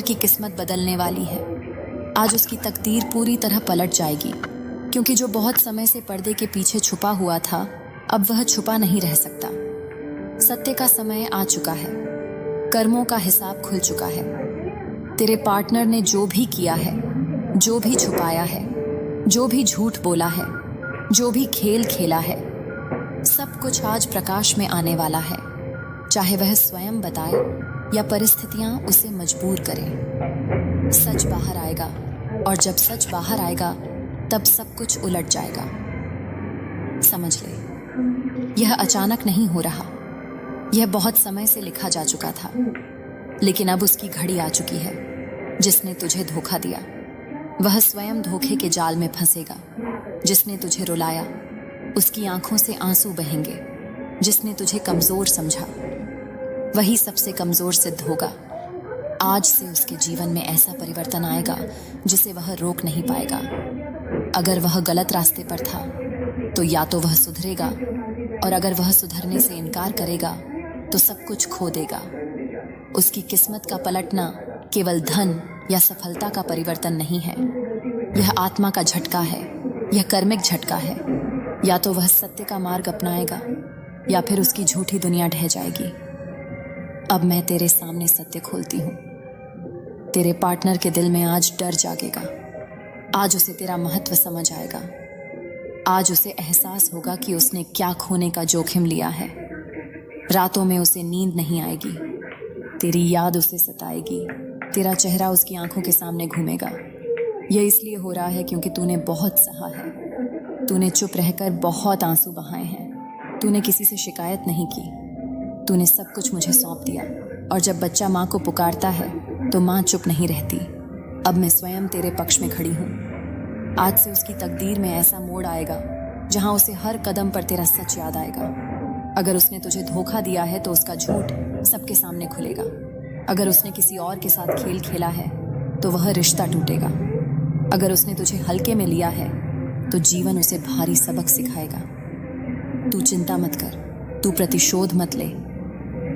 की किस्मत बदलने वाली है। आज उसकी तकदीर पूरी तरह पलट जाएगी, क्योंकि जो बहुत समय से पर्दे के पीछे छुपा हुआ था, अब वह छुपा नहीं रह सकता। सत्य का समय आ चुका है, कर्मों का हिसाब खुल चुका है। तेरे पार्टनर ने जो भी किया है, जो भी छुपाया है, जो भी झूठ बोला है, जो भी खेल खेला है, सब कुछ आज प्रकाश में आने वाला है। चाहे वह स्वयं बताए या परिस्थितियां उसे मजबूर करें, सच बाहर आएगा। और जब सच बाहर आएगा, तब सब कुछ उलट जाएगा। समझ ले, यह अचानक नहीं हो रहा। यह बहुत समय से लिखा जा चुका था, लेकिन अब उसकी घड़ी आ चुकी है। जिसने तुझे धोखा दिया, वह स्वयं धोखे के जाल में फंसेगा। जिसने तुझे रुलाया, उसकी आंखों से आंसू बहेंगे। जिसने तुझे कमजोर समझा, वही सबसे कमजोर सिद्ध होगा। आज से उसके जीवन में ऐसा परिवर्तन आएगा जिसे वह रोक नहीं पाएगा। अगर वह गलत रास्ते पर था, तो या तो वह सुधरेगा, और अगर वह सुधरने से इनकार करेगा, तो सब कुछ खो देगा। उसकी किस्मत का पलटना केवल धन या सफलता का परिवर्तन नहीं है। यह आत्मा का झटका है, यह कर्मिक झटका है। या तो वह सत्य का मार्ग अपनाएगा, या फिर उसकी झूठी दुनिया ढह जाएगी। अब मैं तेरे सामने सत्य खोलती हूँ। तेरे पार्टनर के दिल में आज डर जागेगा। आज उसे तेरा महत्व समझ आएगा। आज उसे एहसास होगा कि उसने क्या खोने का जोखिम लिया है। रातों में उसे नींद नहीं आएगी, तेरी याद उसे सताएगी। तेरा चेहरा उसकी आंखों के सामने घूमेगा। यह इसलिए हो रहा है क्योंकि तूने बहुत सहा है। तूने चुप रहकर बहुत आंसू बहाए हैं। तूने किसी से शिकायत नहीं की। तूने सब कुछ मुझे सौंप दिया। और जब बच्चा माँ को पुकारता है, तो माँ चुप नहीं रहती। अब मैं स्वयं तेरे पक्ष में खड़ी हूँ। आज से उसकी तकदीर में ऐसा मोड़ आएगा जहाँ उसे हर कदम पर तेरा सच याद आएगा। अगर उसने तुझे धोखा दिया है, तो उसका झूठ सबके सामने खुलेगा। अगर उसने किसी और के साथ खेल खेला है, तो वह रिश्ता टूटेगा। अगर उसने तुझे हल्के में लिया है, तो जीवन उसे भारी सबक सिखाएगा। तू चिंता मत कर, तू प्रतिशोध मत ले।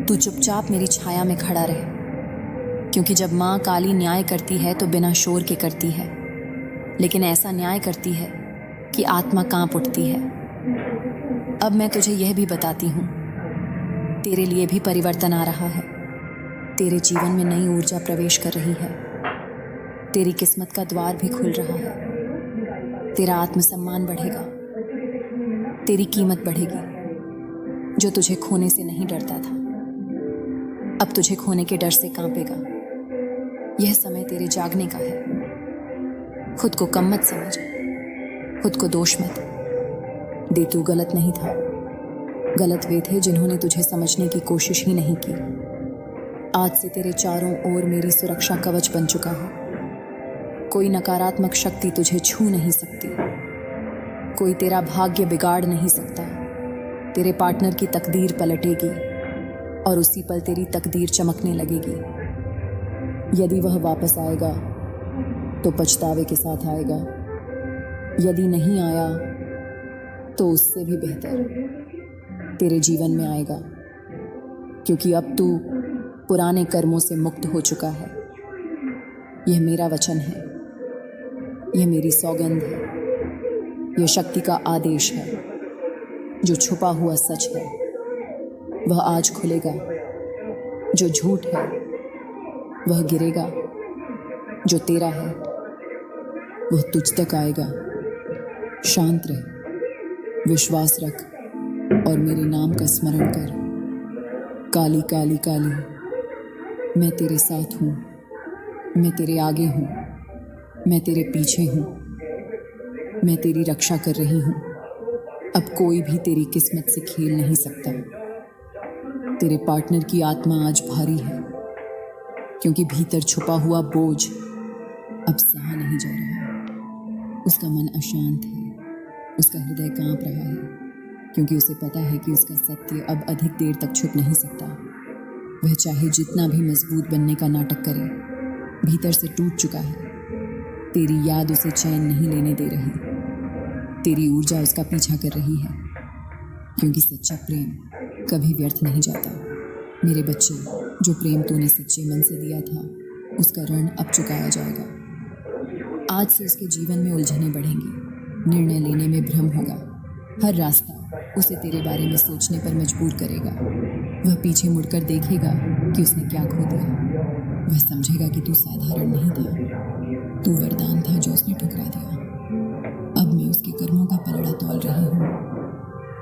तू चुपचाप मेरी छाया में खड़ा रहे, क्योंकि जब माँ काली न्याय करती है, तो बिना शोर के करती है, लेकिन ऐसा न्याय करती है कि आत्मा कांप उठती है। अब मैं तुझे यह भी बताती हूँ, तेरे लिए भी परिवर्तन आ रहा है। तेरे जीवन में नई ऊर्जा प्रवेश कर रही है। तेरी किस्मत का द्वार भी खुल रहा है। तेरा आत्मसम्मान बढ़ेगा। तेरी कीमत बढ़ेगी। जो तुझे खोने से नहीं डरता था, अब तुझे खोने के डर से कांपेगा। यह समय तेरे जागने का है। खुद को कम मत समझ, खुद को दोष मत दे। तू गलत नहीं था। गलत वे थे जिन्होंने तुझे समझने की कोशिश ही नहीं की। आज से तेरे चारों ओर मेरी सुरक्षा कवच बन चुका है। कोई नकारात्मक शक्ति तुझे छू नहीं सकती। कोई तेरा भाग्य बिगाड़ नहीं सकता। तेरे पार्टनर की तकदीर पलटेगी, और उसी पल तेरी तकदीर चमकने लगेगी। यदि वह वापस आएगा, तो पछतावे के साथ आएगा। यदि नहीं आया, तो उससे भी बेहतर तेरे जीवन में आएगा, क्योंकि अब तू पुराने कर्मों से मुक्त हो चुका है। यह मेरा वचन है, यह मेरी सौगंध है, यह शक्ति का आदेश है। जो छुपा हुआ सच है, वह आज खुलेगा। जो झूठ है, वह गिरेगा। जो तेरा है, वह तुझ तक आएगा। शांत रह, विश्वास रख, और मेरे नाम का स्मरण कर। काली काली काली, मैं तेरे साथ हूँ। मैं तेरे आगे हूँ। मैं तेरे पीछे हूँ। मैं तेरी रक्षा कर रही हूँ। अब कोई भी तेरी किस्मत से खेल नहीं सकता। तेरे पार्टनर की आत्मा आज भारी है, क्योंकि भीतर छुपा हुआ बोझ अब सहा नहीं जा रहा। उसका मन अशांत है। उसका हृदय कांप रहा है, क्योंकि उसे पता है कि उसका सत्य अब अधिक देर तक छुप नहीं सकता। वह चाहे जितना भी मजबूत बनने का नाटक करे, भीतर से टूट चुका है। तेरी याद उसे चैन नहीं लेने दे रही। तेरी ऊर्जा उसका पीछा कर रही है, क्योंकि सच्चा प्रेम कभी व्यर्थ नहीं जाता। मेरे बच्चे, जो प्रेम तूने सच्चे मन से दिया था, उसका ऋण अब चुकाया जाएगा। आज से उसके जीवन में उलझनें बढ़ेंगी, निर्णय लेने में भ्रम होगा, हर रास्ता उसे तेरे बारे में सोचने पर मजबूर करेगा। वह पीछे मुड़कर देखेगा कि उसने क्या खो दिया। वह समझेगा कि तू साधारण नहीं था, तू वरदान था जो उसने ठुकरा दिया। अब मैं उसके कर्मों का पलड़ा तौल रही हूँ।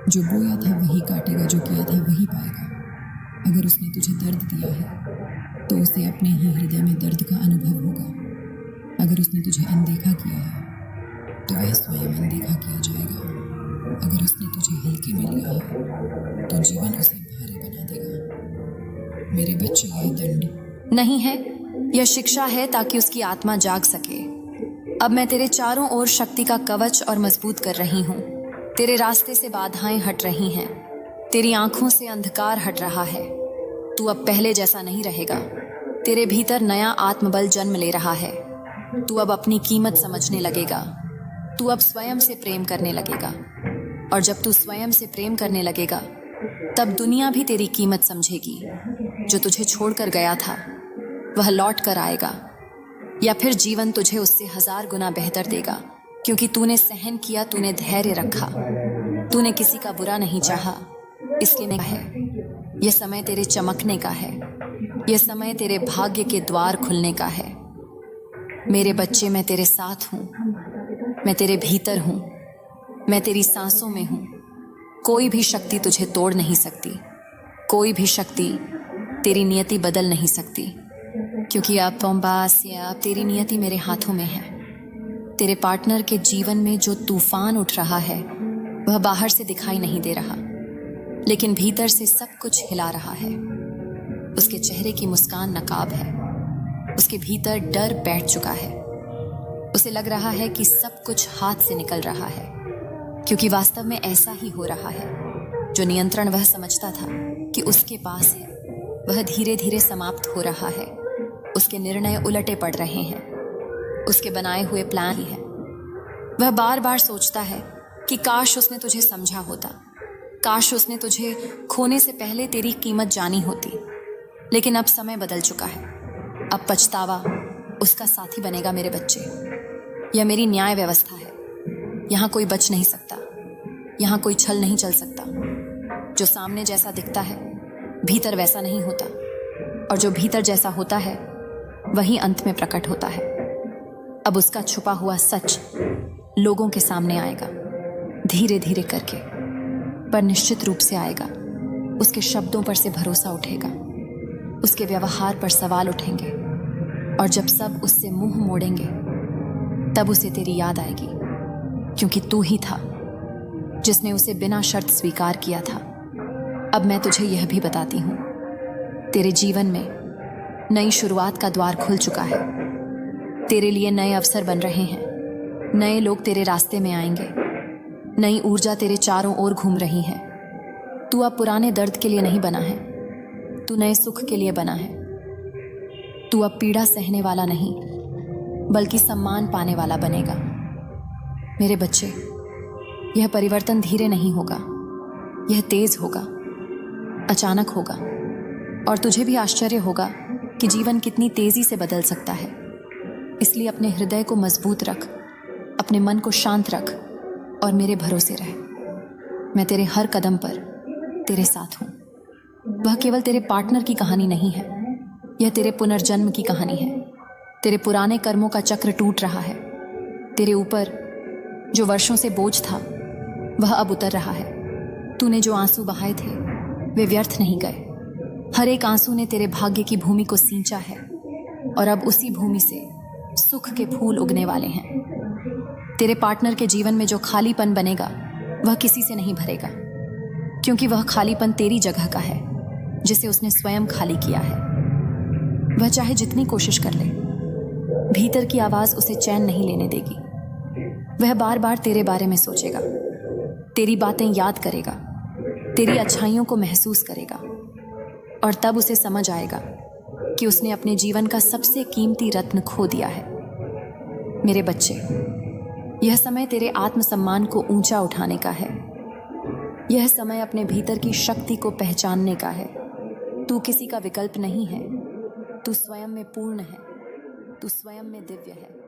जो बोया था वही काटेगा, जो किया था वही पाएगा। अगर उसने तुझे दर्द दिया है तो उसे अपने ही हृदय में दर्द का अनुभव होगा। अगर उसने तुझे अनदेखा किया है तो वह स्वयं अनदेखा किया जाएगा। अगर उसने तुझे हल्के में लिया है तो जीवन उसे भारी बना देगा। मेरे बच्चे, यह दंड नहीं है, यह शिक्षा है ताकि उसकी आत्मा जाग सके। अब मैं तेरे चारों ओर शक्ति का कवच और मजबूत कर रही हूँ। तेरे रास्ते से बाधाएं हट रही हैं, तेरी आंखों से अंधकार हट रहा है। तू अब पहले जैसा नहीं रहेगा। तेरे भीतर नया आत्मबल जन्म ले रहा है। तू अब अपनी कीमत समझने लगेगा। तू अब स्वयं से प्रेम करने लगेगा, और जब तू स्वयं से प्रेम करने लगेगा तब दुनिया भी तेरी कीमत समझेगी। जो तुझे छोड़कर गया था वह लौट कर आएगा, या फिर जीवन तुझे उससे 1000 गुना बेहतर देगा, क्योंकि तूने सहन किया, तूने धैर्य रखा, तूने किसी का बुरा नहीं चाहा। इसलिए है यह समय तेरे चमकने का है, यह समय तेरे भाग्य के द्वार खुलने का है। मेरे बच्चे, मैं तेरे साथ हूँ, मैं तेरे भीतर हूँ, मैं तेरी सांसों में हूँ। कोई भी शक्ति तुझे तोड़ नहीं सकती, कोई भी शक्ति तेरी नियति बदल नहीं सकती, क्योंकि अब तेरी नियति मेरे हाथों में है। तेरे पार्टनर के जीवन में जो तूफान उठ रहा है वह बाहर से दिखाई नहीं दे रहा, लेकिन भीतर से सब कुछ हिला रहा है। उसके चेहरे की मुस्कान नकाब है, उसके भीतर डर बैठ चुका है। उसे लग रहा है कि सब कुछ हाथ से निकल रहा है, क्योंकि वास्तव में ऐसा ही हो रहा है। जो नियंत्रण वह समझता था कि उसके पास है, वह धीरे धीरे समाप्त हो रहा है। उसके निर्णय उलटे पड़ रहे हैं, उसके बनाए हुए प्लान ही है। वह बार बार सोचता है कि काश उसने तुझे समझा होता, काश उसने तुझे खोने से पहले तेरी कीमत जानी होती। लेकिन अब समय बदल चुका है, अब पछतावा उसका साथी बनेगा। मेरे बच्चे, यह मेरी न्याय व्यवस्था है। यहाँ कोई बच नहीं सकता, यहाँ कोई छल नहीं चल सकता। जो सामने जैसा दिखता है भीतर वैसा नहीं होता, और जो भीतर जैसा होता है वही अंत में प्रकट होता है। अब उसका छुपा हुआ सच लोगों के सामने आएगा, धीरे धीरे करके, पर निश्चित रूप से आएगा। उसके शब्दों पर से भरोसा उठेगा, उसके व्यवहार पर सवाल उठेंगे, और जब सब उससे मुंह मोड़ेंगे तब उसे तेरी याद आएगी, क्योंकि तू ही था जिसने उसे बिना शर्त स्वीकार किया था। अब मैं तुझे यह भी बताती हूँ, तेरे जीवन में नई शुरुआत का द्वार खुल चुका है। तेरे लिए नए अवसर बन रहे हैं, नए लोग तेरे रास्ते में आएंगे, नई ऊर्जा तेरे चारों ओर घूम रही है। तू अब पुराने दर्द के लिए नहीं बना है, तू नए सुख के लिए बना है। तू अब पीड़ा सहने वाला नहीं, बल्कि सम्मान पाने वाला बनेगा। मेरे बच्चे, यह परिवर्तन धीरे नहीं होगा, यह तेज होगा, अचानक होगा, और तुझे भी आश्चर्य होगा कि जीवन कितनी तेजी से बदल सकता है। इसलिए अपने हृदय को मजबूत रख, अपने मन को शांत रख, और मेरे भरोसे रह। मैं तेरे हर कदम पर तेरे साथ हूँ। वह केवल तेरे पार्टनर की कहानी नहीं है, यह तेरे पुनर्जन्म की कहानी है। तेरे पुराने कर्मों का चक्र टूट रहा है। तेरे ऊपर जो वर्षों से बोझ था वह अब उतर रहा है। तूने जो आंसू बहाए थे वे व्यर्थ नहीं गए। हर एक आंसू ने तेरे भाग्य की भूमि को सींचा है, और अब उसी भूमि से सुख के फूल उगने वाले हैं। तेरे पार्टनर के जीवन में जो खालीपन बनेगा वह किसी से नहीं भरेगा, क्योंकि वह खालीपन तेरी जगह का है, जिसे उसने स्वयं खाली किया है। वह चाहे जितनी कोशिश कर ले, भीतर की आवाज उसे चैन नहीं लेने देगी। वह बार बार तेरे बारे में सोचेगा, तेरी बातें याद करेगा, तेरी अच्छाइयों को महसूस करेगा, और तब उसे समझ आएगा कि उसने अपने जीवन का सबसे कीमती रत्न खो दिया है। मेरे बच्चे, यह समय तेरे आत्मसम्मान को ऊंचा उठाने का है। यह समय अपने भीतर की शक्ति को पहचानने का है। तू किसी का विकल्प नहीं है, तू स्वयं में पूर्ण है। तू स्वयं में दिव्य है।